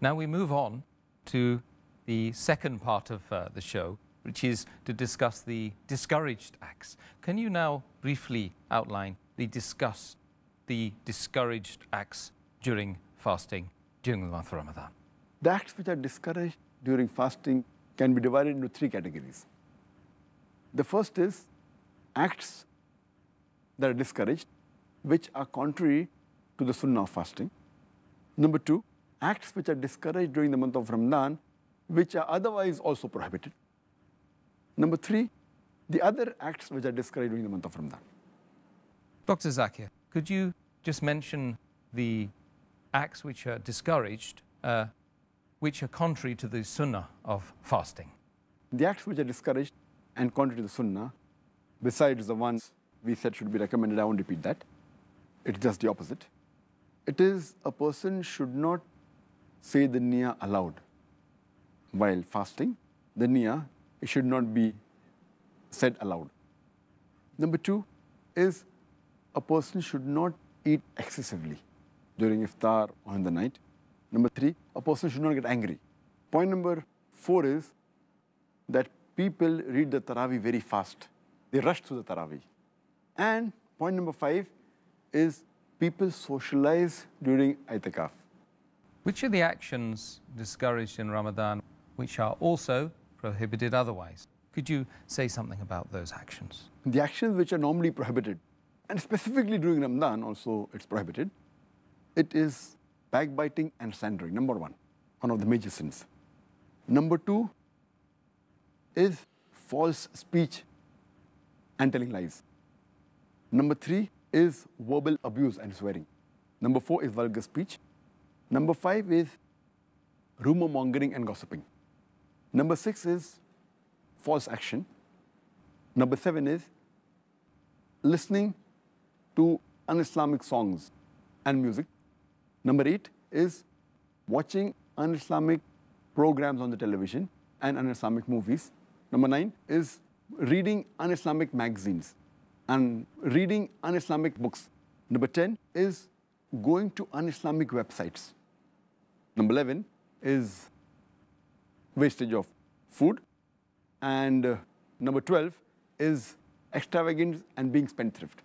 Now we move on to the second part of the show, which is to discuss the discouraged acts. Can you now briefly outline the discouraged acts during fasting during the month of Ramadan? The acts which are discouraged during fasting can be divided into three categories. The first is acts that are discouraged, which are contrary to the sunnah of fasting. Number two, acts which are discouraged during the month of Ramadan, which are otherwise also prohibited. Number three, the other acts which are discouraged during the month of Ramadan. Dr. Zakir, could you just mention the acts which are discouraged, which are contrary to the sunnah of fasting? The acts which are discouraged and contrary to the sunnah, besides the ones we said should be recommended, I won't repeat that. It's just the opposite. It is a person should not say the niyyah aloud while fasting. The niyyah, it should not be said aloud. Number two is a person should not eat excessively during iftar or in the night. Number three, a person should not get angry. Point number four is that people read the Taraweeh very fast. They rush through the Taraweeh. And point number five is people socialize during itikaf. Which are the actions discouraged in Ramadan which are also prohibited otherwise? Could you say something about those actions? The actions which are normally prohibited, and specifically during Ramadan also it's prohibited, it is backbiting and slandering, number one of the major sins. Number two is false speech and telling lies. Number three is verbal abuse and swearing. Number four is vulgar speech. Number five is rumor mongering and gossiping. Number six is false action. Number seven is listening to un-Islamic songs and music. Number eight is watching un-Islamic programs on the television and un-Islamic movies. Number nine is reading un-Islamic magazines and reading un-Islamic books. Number 10 is going to un-Islamic websites. Number 11 is wastage of food. And number 12 is extravagance and being spendthrift.